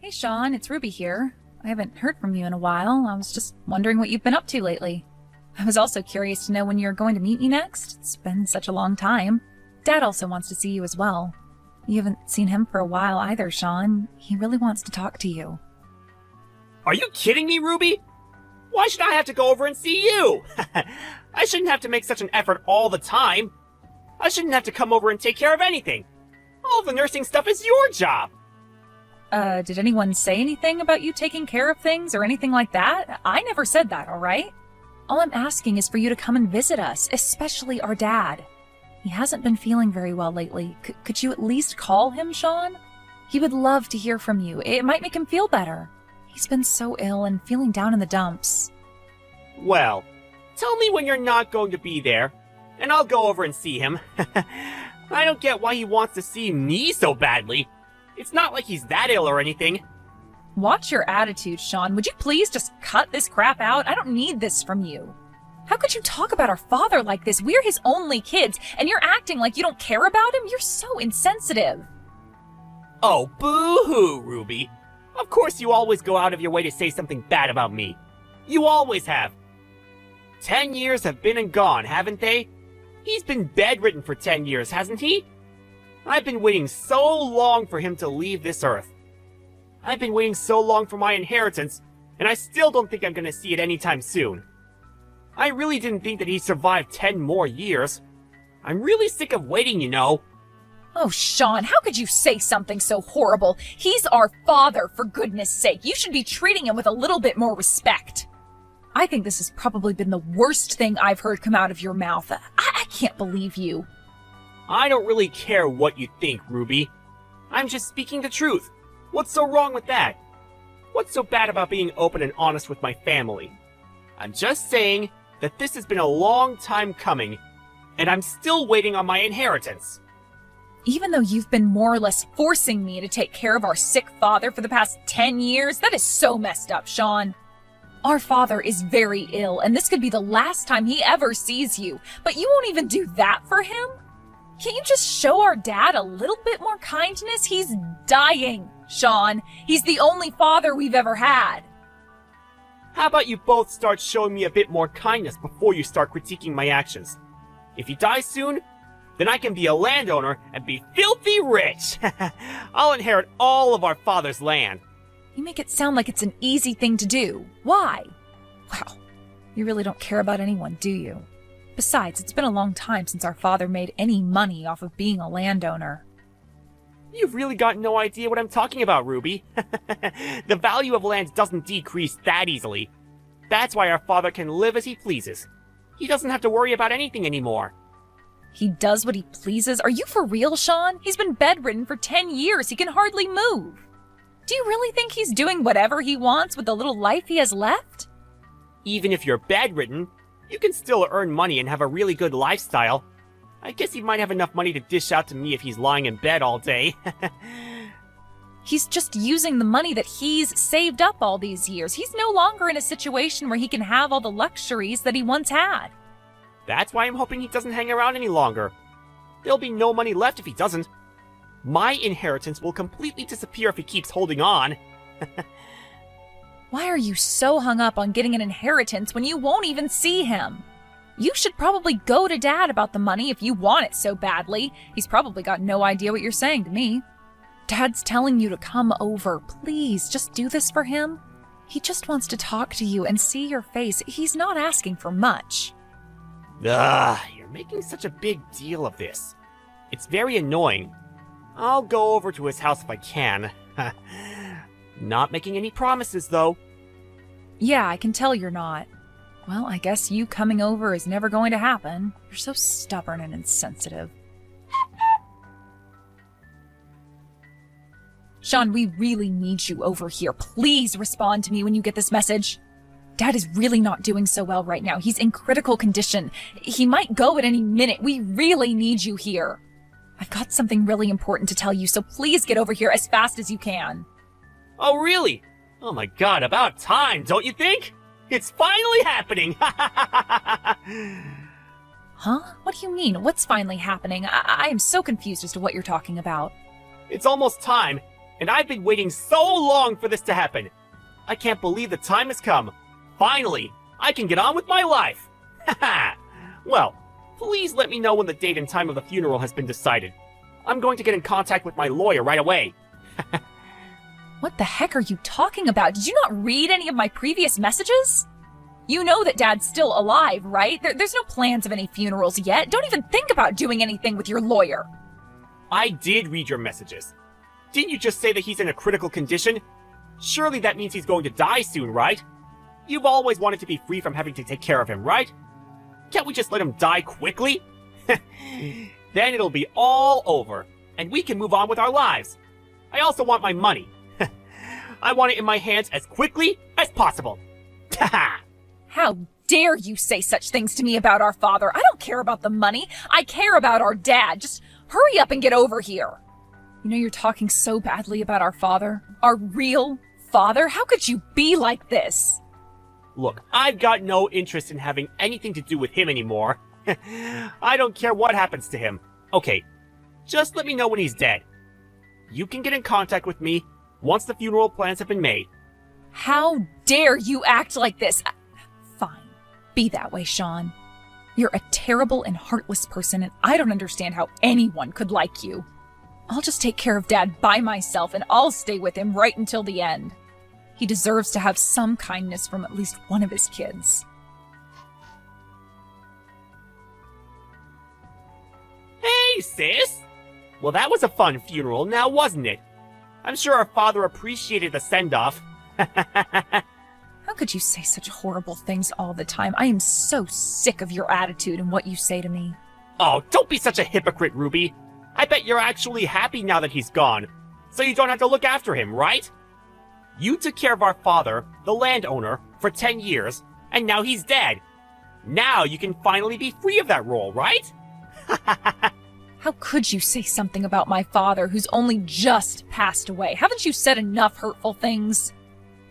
Hey Sean, it's Ruby here. I haven't heard from you in a while. I was just wondering what you've been up to lately. I was also curious to know when you're going to meet me next. It's been such a long time. Dad also wants to see you as well. You haven't seen him for a while either, Sean. He really wants to talk to you. Are you kidding me, Ruby? Why should I have to go over and see you? I shouldn't have to make such an effort all the time. I shouldn't have to come over and take care of anything. All the nursing stuff is your job. Did anyone say anything about you taking care of things or anything like that? I never said that, all right? All I'm asking is for you to come and visit us, especially our dad. He hasn't been feeling very well lately. Could you at least call him, Sean? He would love to hear from you. It might make him feel better. He's been so ill and feeling down in the dumps. Well, tell me when you're not going to be there, and I'll go over and see him. I don't get why he wants to see me so badly. It's not like he's that ill or anything. Watch your attitude, Sean. Would you please just cut this crap out? I don't need this from you. How could you talk about our father like this? We're his only kids, and you're acting like you don't care about him? You're so insensitive. Oh, boo-hoo, Ruby. Of course you always go out of your way to say something bad about me. You always have. 10 years have been and gone, haven't they? He's been bedridden for 10 years, hasn't he? I've been waiting so long for him to leave this earth. I've been waiting so long for my inheritance, and I still don't think I'm gonna see it anytime soon. I really didn't think that he'd survive 10 more years. I'm really sick of waiting, you know. Oh, Sean, how could you say something so horrible? He's our father, for goodness sake. You should be treating him with a little bit more respect. I think this has probably been the worst thing I've heard come out of your mouth. I can't believe you. I don't really care what you think, Ruby. I'm just speaking the truth. What's so wrong with that? What's so bad about being open and honest with my family? I'm just saying that this has been a long time coming, and I'm still waiting on my inheritance. Even though you've been more or less forcing me to take care of our sick father for the past 10 years, that is so messed up, Sean. Our father is very ill, and this could be the last time he ever sees you, but you won't even do that for him? Can't you just show our dad a little bit more kindness? He's dying, Sean. He's the only father we've ever had. How about you both start showing me a bit more kindness before you start critiquing my actions? If he dies soon, then I can be a landowner and be filthy rich. I'll inherit all of our father's land. You make it sound like it's an easy thing to do. Why? Wow, you really don't care about anyone, do you? Besides, it's been a long time since our father made any money off of being a landowner. You've really got no idea what I'm talking about, Ruby. The value of land doesn't decrease that easily. That's why our father can live as he pleases. He doesn't have to worry about anything anymore. He does what he pleases? Are you for real, Sean? He's been bedridden for 10 years. He can hardly move. Do you really think he's doing whatever he wants with the little life he has left? Even if you're bedridden, you can still earn money and have a really good lifestyle. I guess he might have enough money to dish out to me if he's lying in bed all day. He's just using the money that he's saved up all these years. He's no longer in a situation where he can have all the luxuries that he once had. That's why I'm hoping he doesn't hang around any longer. There'll be no money left if he doesn't. My inheritance will completely disappear if he keeps holding on. Why are you so hung up on getting an inheritance when you won't even see him? You should probably go to Dad about the money if you want it so badly. He's probably got no idea what you're saying to me. Dad's telling you to come over. Please, just do this for him. He just wants to talk to you and see your face. He's not asking for much. You're making such a big deal of this. It's very annoying. I'll go over to his house if I can. Not making any promises, though. Yeah, I can tell you're not. Well, I guess you coming over is never going to happen. You're so stubborn and insensitive. Sean, we really need you over here. Please respond to me when you get this message. Dad is really not doing so well right now. He's in critical condition. He might go at any minute. We really need you here. I've got something really important to tell you, so please get over here as fast as you can. Oh, really? Oh my god, about time, don't you think? It's finally happening! Huh? What do you mean? What's finally happening? I am so confused as to what you're talking about. It's almost time, And I've been waiting so long for this to happen. I can't believe the time has come. Finally, I can get on with my life. Haha. Well, please let me know when the date and time of the funeral has been decided. I'm going to get in contact with my lawyer right away. What the heck are you talking about? Did you not read any of my previous messages? You know that Dad's still alive, right? There's no plans of any funerals yet. Don't even think about doing anything with your lawyer. I did read your messages. Didn't you just say that he's in a critical condition? Surely that means he's going to die soon, right? You've always wanted to be free from having to take care of him, right? Can't we just let him die quickly? Then it'll be all over, and we can move on with our lives. I also want my money. I want it in my hands as quickly as possible. How dare you say such things to me about our father? I don't care about the money. I care about our dad. Just hurry up and get over here. You know you're talking so badly about our father. Our real father? How could you be like this? Look, I've got no interest in having anything to do with him anymore. I don't care what happens to him. Okay, just let me know when he's dead. You can get in contact with me once the funeral plans have been made. How dare you act like this? Fine. Be that way, Sean. You're a terrible and heartless person, and I don't understand how anyone could like you. I'll just take care of Dad by myself, and I'll stay with him right until the end. He deserves to have some kindness from at least one of his kids. Hey, sis! Well, that was a fun funeral, now wasn't it? I'm sure our father appreciated the send-off. How could you say such horrible things all the time? I am so sick of your attitude and what you say to me. Oh, don't be such a hypocrite, Ruby. I bet you're actually happy now that he's gone, so you don't have to look after him, right? You took care of our father, the landowner, for 10 years, and now he's dead. Now you can finally be free of that role, right? How could you say something about my father who's only just passed away? Haven't you said enough hurtful things?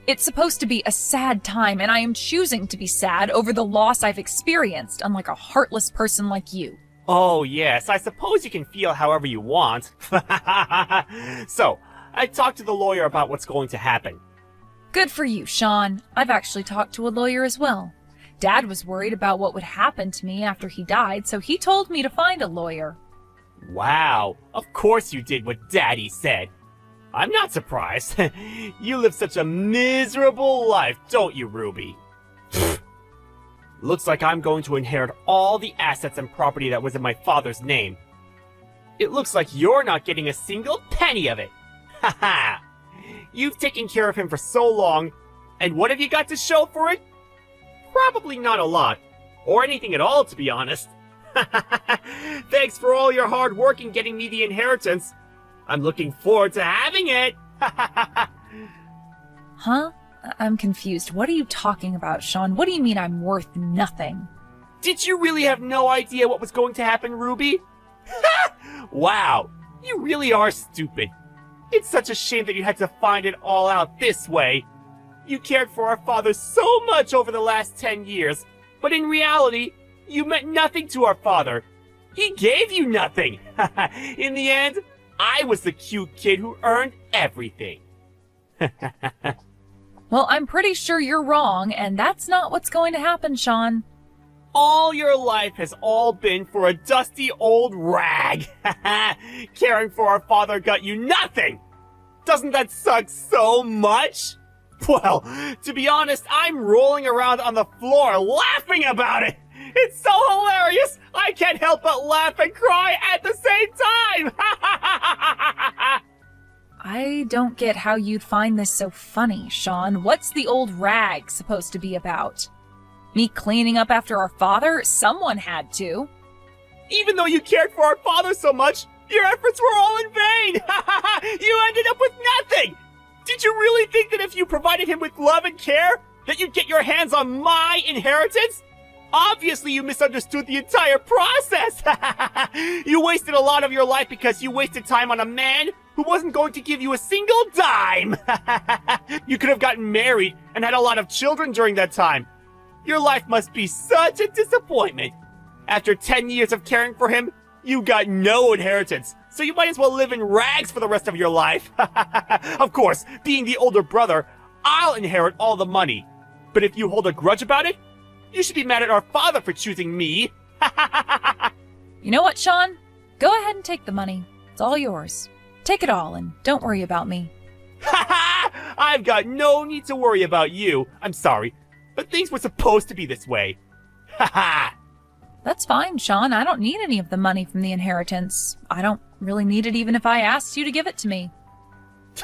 It's supposed to be a sad time, and I am choosing to be sad over the loss I've experienced, unlike a heartless person like you. Oh, yes, I suppose you can feel however you want. So, I talked to the lawyer about what's going to happen. Good for you, Sean. I've actually talked to a lawyer as well. Dad was worried about what would happen to me after he died, so he told me to find a lawyer. Wow, of course you did what Daddy said. I'm not surprised. You live such a miserable life, don't you, Ruby? Looks like I'm going to inherit all the assets and property that was in my father's name. It looks like you're not getting a single penny of it. Haha! You've taken care of him for so long, and what have you got to show for it? Probably not a lot, or anything at all, to be honest. Thanks for all your hard work in getting me the inheritance. I'm looking forward to having it. Huh? I'm confused. What are you talking about, Sean? What do you mean I'm worth nothing? Did you really have no idea what was going to happen, Ruby? Wow, you really are stupid. It's such a shame that you had to find it all out this way. You cared for our father so much over the last 10 years, but in reality, you meant nothing to our father. He gave you nothing. In the end, I was the cute kid who earned everything. Well, I'm pretty sure you're wrong, and that's not what's going to happen, Sean. All your life has all been for a dusty old rag. Caring for our father got you nothing. Doesn't that suck so much? Well, to be honest, I'm rolling around on the floor laughing about it. It's so hilarious. I can't help but laugh and cry at the same time. I don't get how you'd find this so funny, Sean. What's the old rag supposed to be about? Me cleaning up after our father? Someone had to. Even though you cared for our father so much, your efforts were all in vain. You ended up with nothing. Did you really think that if you provided him with love and care, that you'd get your hands on my inheritance? Obviously, you misunderstood the entire process. You wasted a lot of your life because you wasted time on a man who wasn't going to give you a single dime. You could have gotten married and had a lot of children during that time. Your life must be such a disappointment. After 10 years of caring for him, you got no inheritance, so you might as well live in rags for the rest of your life. Of course, being the older brother, I'll inherit all the money. But if you hold a grudge about it, you should be mad at our father for choosing me. You know what, Sean? Go ahead and take the money. It's all yours. Take it all and don't worry about me. I've got no need to worry about you. I'm sorry, but things were supposed to be this way. That's fine, Sean. I don't need any of the money from the inheritance. I don't really need it even if I asked you to give it to me.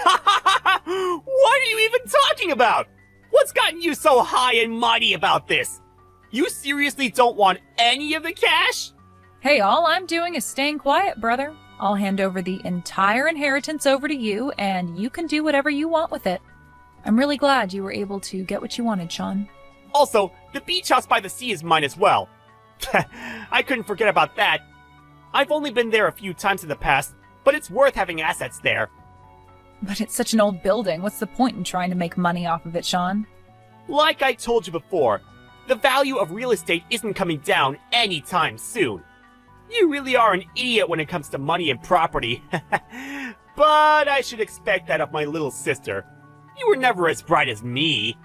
What are you even talking about? What's gotten you so high and mighty about this? You seriously don't want any of the cash? Hey, all I'm doing is staying quiet, brother. I'll hand over the entire inheritance over to you, and you can do whatever you want with it. I'm really glad you were able to get what you wanted, Sean. Also, the beach house by the sea is mine as well. I couldn't forget about that. I've only been there a few times in the past, but it's worth having assets there. But it's such an old building. What's the point in trying to make money off of it, Sean? Like I told you before, the value of real estate isn't coming down anytime soon. You really are an idiot when it comes to money and property. But I should expect that of my little sister. You were never as bright as me.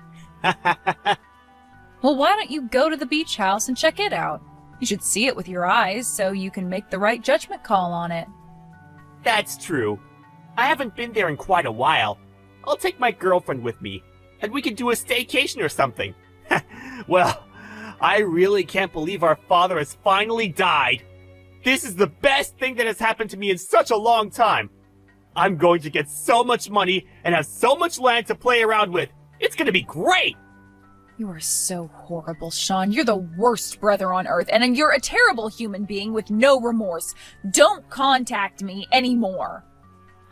Well, why don't you go to the beach house and check it out? You should see it with your eyes so you can make the right judgment call on it. That's true. I haven't been there in quite a while. I'll take my girlfriend with me, and we can do a staycation or something. Well, I really can't believe our father has finally died. This is the best thing that has happened to me in such a long time. I'm going to get so much money and have so much land to play around with. It's going to be great! You are so horrible, Sean. You're the worst brother on earth, and you're a terrible human being with no remorse. Don't contact me anymore.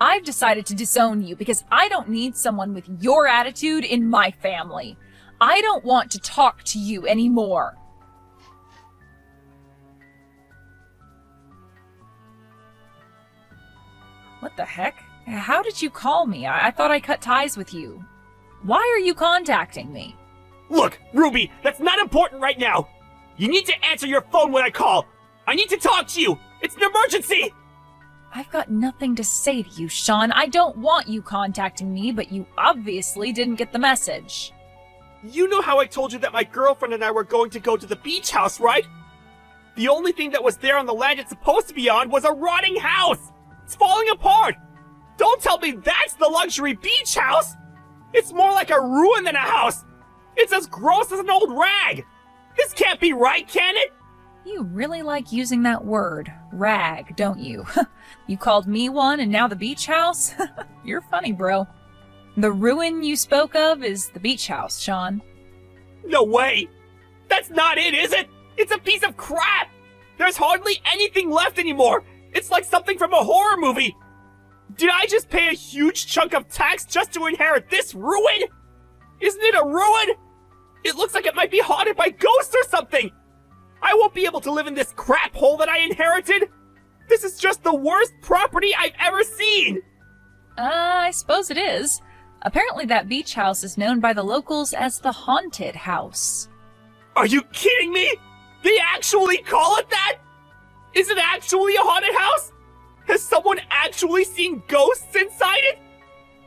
I've decided to disown you because I don't need someone with your attitude in my family. I don't want to talk to you anymore. What the heck? How did you call me? I thought I cut ties with you. Why are you contacting me? Look, Ruby, that's not important right now. You need to answer your phone when I call. I need to talk to you. It's an emergency. I've got nothing to say to you, Sean. I don't want you contacting me, but you obviously didn't get the message. You know how I told you that my girlfriend and I were going to go to the beach house, right? The only thing that was there on the land it's supposed to be on was a rotting house. It's falling apart. Don't tell me that's the luxury beach house. It's more like a ruin than a house. It's as gross as an old rag. This can't be right, can it? You really like using that word, rag, don't you? You called me one and now the beach house? You're funny, bro. The ruin you spoke of is the beach house, Sean. No way. That's not it, is it? It's a piece of crap. There's hardly anything left anymore. It's like something from a horror movie. Did I just pay a huge chunk of tax just to inherit this ruin? Isn't it a ruin? It looks like it might be haunted by ghosts or something. I won't be able to live in this crap hole that I inherited. This is just the worst property I've ever seen. I suppose it is. Apparently that beach house is known by the locals as the Haunted House. Are you kidding me? They actually call it that? Is it actually a haunted house? Has someone actually seen ghosts inside it?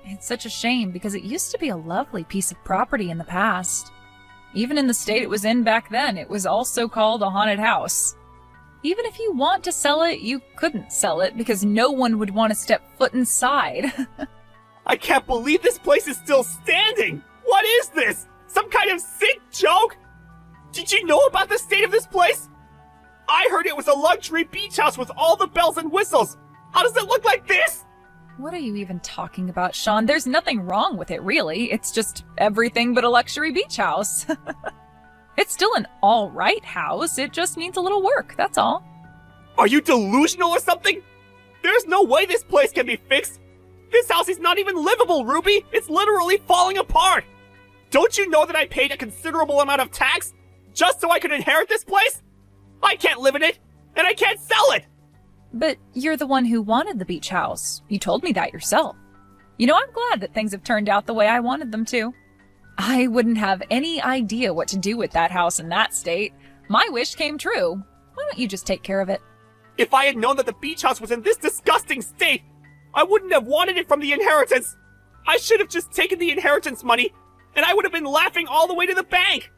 It's such a shame because it used to be a lovely piece of property in the past. Even in the state it was in back then, it was also called a haunted house. Even if you want to sell it, you couldn't sell it because no one would want to step foot inside. I can't believe this place is still standing! What is this? Some kind of sick joke? Did you know about the state of this place? I heard it was a luxury beach house with all the bells and whistles. How does it look like this? What are you even talking about, Sean? There's nothing wrong with it, really. It's just everything but a luxury beach house. It's still an all-right house. It just needs a little work, that's all. Are you delusional or something? There's no way this place can be fixed. This house is not even livable, Ruby. It's literally falling apart. Don't you know that I paid a considerable amount of tax just so I could inherit this place? I can't live in it, and I can't sell it. But you're the one who wanted the beach house. You told me that yourself. You know, I'm glad that things have turned out the way I wanted them to. I wouldn't have any idea what to do with that house in that state. My wish came true. Why don't you just take care of it? If I had known that the beach house was in this disgusting state, I wouldn't have wanted it from the inheritance. I should have just taken the inheritance money, and I would have been laughing all the way to the bank.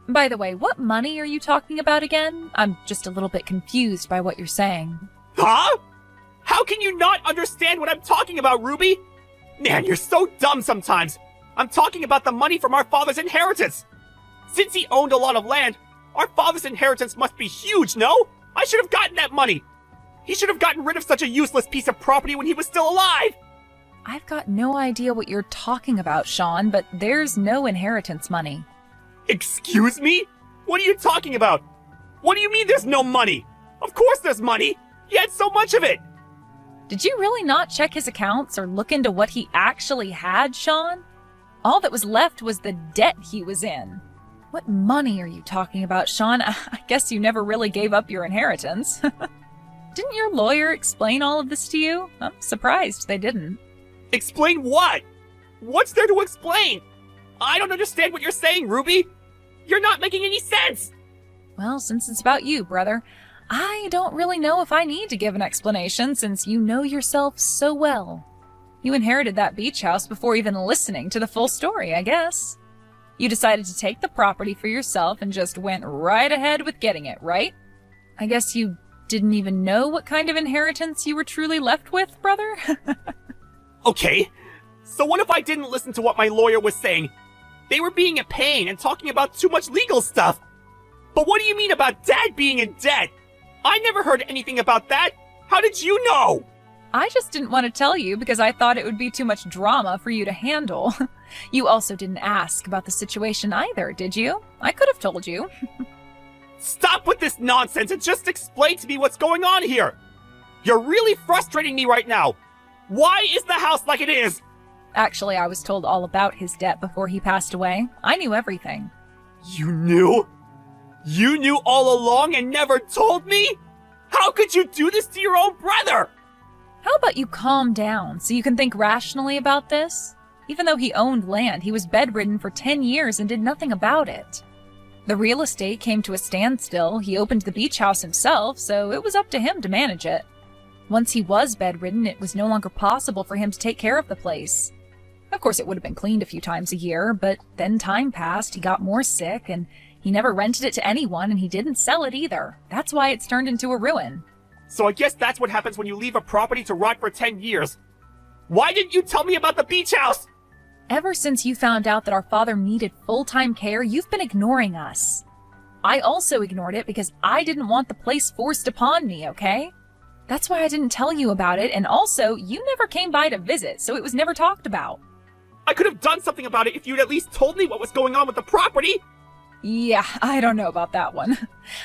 By the way, what money are you talking about again? I'm just a little bit confused by what you're saying. Huh? How can you not understand what I'm talking about, Ruby? Man, you're so dumb sometimes. I'm talking about the money from our father's inheritance. Since he owned a lot of land, our father's inheritance must be huge, no? I should have gotten that money. He should have gotten rid of such a useless piece of property when he was still alive. I've got no idea what you're talking about, Sean, but there's no inheritance money. Excuse me? What are you talking about? What do you mean there's no money? Of course there's money. He had so much of it. Did you really not check his accounts or look into what he actually had, Sean? All that was left was the debt he was in. What money are you talking about, Sean? I guess you never really gave up your inheritance. Didn't your lawyer explain all of this to you? I'm surprised they didn't. Explain what? What's there to explain? I don't understand what you're saying, Ruby. You're not making any sense. Well, since it's about you, brother, I don't really know if I need to give an explanation since you know yourself so well. You inherited that beach house before even listening to the full story, I guess. You decided to take the property for yourself and just went right ahead with getting it, right? I guess you didn't even know what kind of inheritance you were truly left with, brother? Okay, so what if I didn't listen to what my lawyer was saying? They were being a pain and talking about too much legal stuff. But what do you mean about Dad being in debt? I never heard anything about that. How did you know? I just didn't want to tell you because I thought it would be too much drama for you to handle. You also didn't ask about the situation either, did you? I could have told you. Stop with this nonsense and just explain to me what's going on here. You're really frustrating me right now. Why is the house like it is? Actually, I was told all about his debt before he passed away. I knew everything. You knew? You knew all along and never told me? How could you do this to your own brother? How about you calm down so you can think rationally about this? Even though he owned land, he was bedridden for 10 years and did nothing about it. The real estate came to a standstill. He opened the beach house himself, so it was up to him to manage it. Once he was bedridden, it was no longer possible for him to take care of the place. Of course, it would have been cleaned a few times a year, but then time passed, he got more sick, and he never rented it to anyone, and he didn't sell it either. That's why it's turned into a ruin. So I guess that's what happens when you leave a property to rot for 10 years. Why didn't you tell me about the beach house? Ever since you found out that our father needed full-time care, you've been ignoring us. I also ignored it because I didn't want the place forced upon me, okay? That's why I didn't tell you about it, and also, you never came by to visit, so it was never talked about. I could have done something about it if you'd at least told me what was going on with the property. Yeah, I don't know about that one.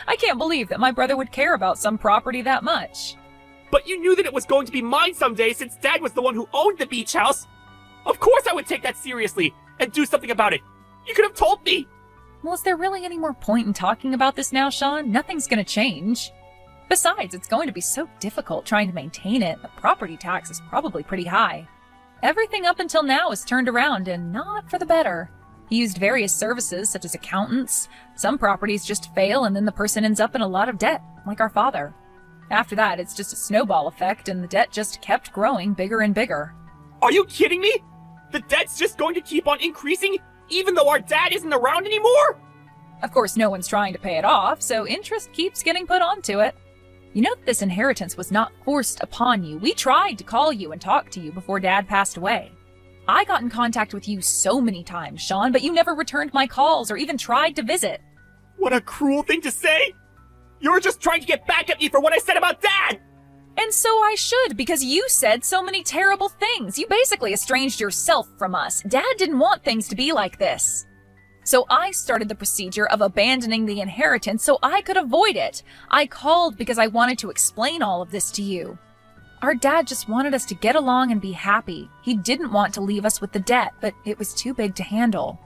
I can't believe that my brother would care about some property that much. But you knew that it was going to be mine someday since Dad was the one who owned the beach house. Of course I would take that seriously and do something about it. You could have told me. Well, is there really any more point in talking about this now, Sean? Nothing's going to change. Besides, it's going to be so difficult trying to maintain it. The property tax is probably pretty high. Everything up until now is turned around, and not for the better. He used various services, such as accountants. Some properties just fail, and then the person ends up in a lot of debt, like our father. After that, it's just a snowball effect, and the debt just kept growing bigger and bigger. Are you kidding me? The debt's just going to keep on increasing, even though our dad isn't around anymore? Of course, no one's trying to pay it off, so interest keeps getting put onto it. You know that this inheritance was not forced upon you. We tried to call you and talk to you before Dad passed away. I got in contact with you so many times, Sean, but you never returned my calls or even tried to visit. What a cruel thing to say! You're just trying to get back at me for what I said about Dad! And so I should, because you said so many terrible things. You basically estranged yourself from us. Dad didn't want things to be like this. So I started the procedure of abandoning the inheritance so I could avoid it. I called because I wanted to explain all of this to you. Our dad just wanted us to get along and be happy. He didn't want to leave us with the debt, but it was too big to handle.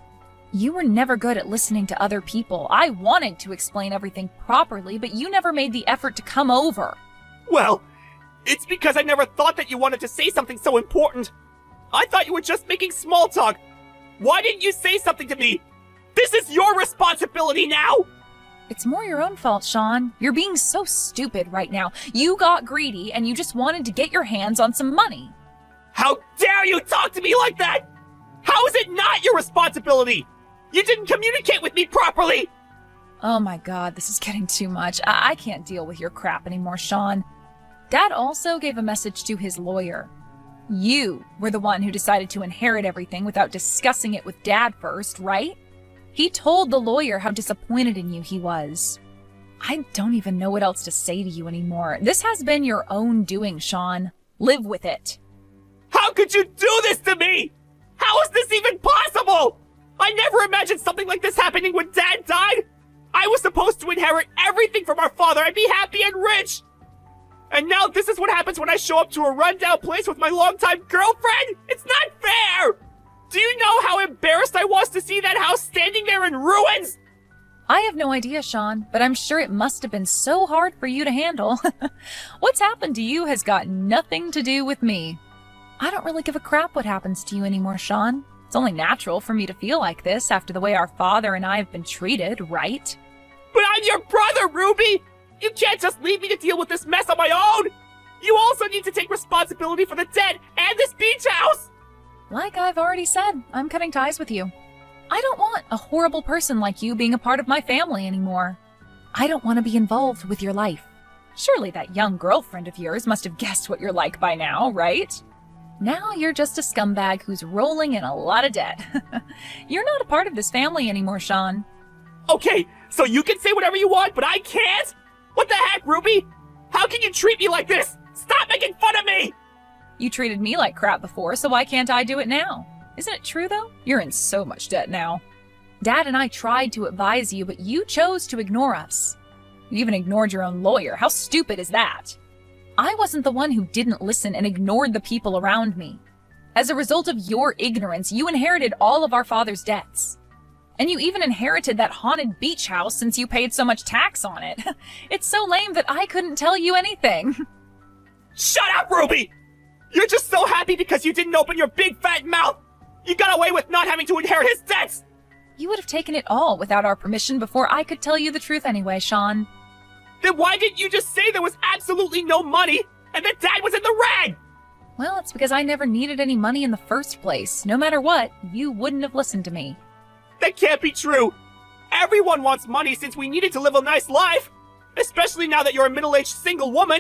You were never good at listening to other people. I wanted to explain everything properly, but you never made the effort to come over. Well, it's because I never thought that you wanted to say something so important. I thought you were just making small talk. Why didn't you say something to me? This is your responsibility now! It's more your own fault, Sean. You're being so stupid right now. You got greedy and you just wanted to get your hands on some money. How dare you talk to me like that? How is it not your responsibility? You didn't communicate with me properly! Oh my god, this is getting too much. I can't deal with your crap anymore, Sean. Dad also gave a message to his lawyer. You were the one who decided to inherit everything without discussing it with Dad first, right? He told the lawyer how disappointed in you he was. I don't even know what else to say to you anymore. This has been your own doing, Sean. Live with it. How could you do this to me? How is this even possible? I never imagined something like this happening when Dad died. I was supposed to inherit everything from our father and be happy and rich. And now this is what happens when I show up to a rundown place with my longtime girlfriend? It's not fair! Do you know how embarrassed I was to see that house standing there in ruins? I have no idea, Sean, but I'm sure it must have been so hard for you to handle. What's happened to you has got nothing to do with me. I don't really give a crap what happens to you anymore, Sean. It's only natural for me to feel like this after the way our father and I have been treated, right? But I'm your brother, Ruby! You can't just leave me to deal with this mess on my own! You also need to take responsibility for the dead and this beach house! Like I've already said, I'm cutting ties with you. I don't want a horrible person like you being a part of my family anymore. I don't want to be involved with your life. Surely that young girlfriend of yours must have guessed what you're like by now, right? Now you're just a scumbag who's rolling in a lot of debt. You're not a part of this family anymore, Sean. Okay, so you can say whatever you want, but I can't? What the heck, Ruby? How can you treat me like this? Stop making fun of me! You treated me like crap before, so why can't I do it now? Isn't it true, though? You're in so much debt now. Dad and I tried to advise you, but you chose to ignore us. You even ignored your own lawyer. How stupid is that? I wasn't the one who didn't listen and ignored the people around me. As a result of your ignorance, you inherited all of our father's debts. And you even inherited that haunted beach house since you paid so much tax on it. It's so lame that I couldn't tell you anything. Shut up, Ruby! You're just so happy because you didn't open your big fat mouth! You got away with not having to inherit his debts! You would have taken it all without our permission before I could tell you the truth anyway, Sean. Then why didn't you just say there was absolutely no money and that Dad was in the red? Well, it's because I never needed any money in the first place. No matter what, you wouldn't have listened to me. That can't be true! Everyone wants money since we needed to live a nice life! Especially now that you're a middle-aged single woman!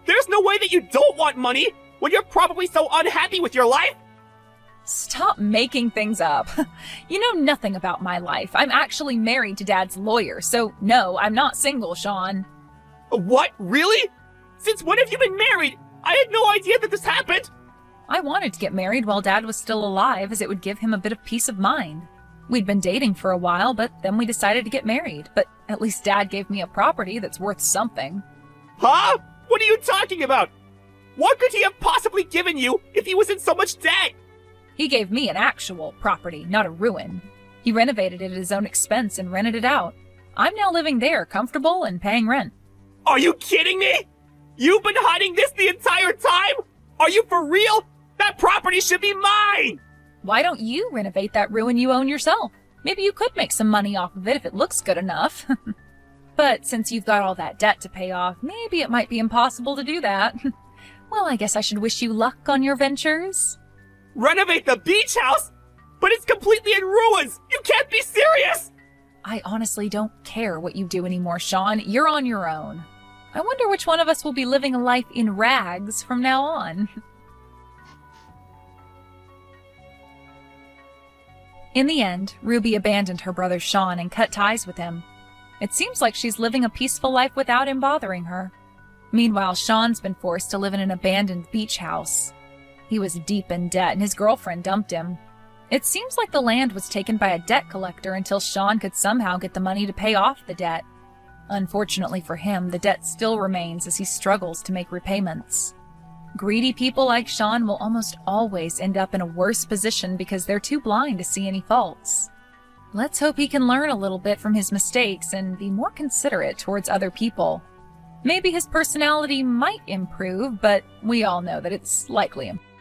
There's no way that you don't want money when you're probably so unhappy with your life! Stop making things up. You know nothing about my life. I'm actually married to Dad's lawyer, so no, I'm not single, Sean. What? Really? Since when have you been married? I had no idea that this happened! I wanted to get married while Dad was still alive, as it would give him a bit of peace of mind. We'd been dating for a while, but then we decided to get married. But at least Dad gave me a property that's worth something. Huh? What are you talking about? What could he have possibly given you if he was in so much debt? He gave me an actual property, not a ruin. He renovated it at his own expense and rented it out. I'm now living there, comfortable and paying rent. Are you kidding me? You've been hiding this the entire time? Are you for real? That property should be mine! Why don't you renovate that ruin you own yourself? Maybe you could make some money off of it if it looks good enough. But since you've got all that debt to pay off, maybe it might be impossible to do that. Well, I guess I should wish you luck on your ventures. Renovate the beach house? But it's completely in ruins! You can't be serious! I honestly don't care what you do anymore, Sean. You're on your own. I wonder which one of us will be living a life in rags from now on. In the end, Ruby abandoned her brother Sean and cut ties with him. It seems like she's living a peaceful life without him bothering her. Meanwhile, Sean's been forced to live in an abandoned beach house. He was deep in debt and his girlfriend dumped him. It seems like the land was taken by a debt collector until Sean could somehow get the money to pay off the debt. Unfortunately for him, the debt still remains as he struggles to make repayments. Greedy people like Sean will almost always end up in a worse position because they're too blind to see any faults. Let's hope he can learn a little bit from his mistakes and be more considerate towards other people. Maybe his personality might improve, but we all know that it's likely impossible.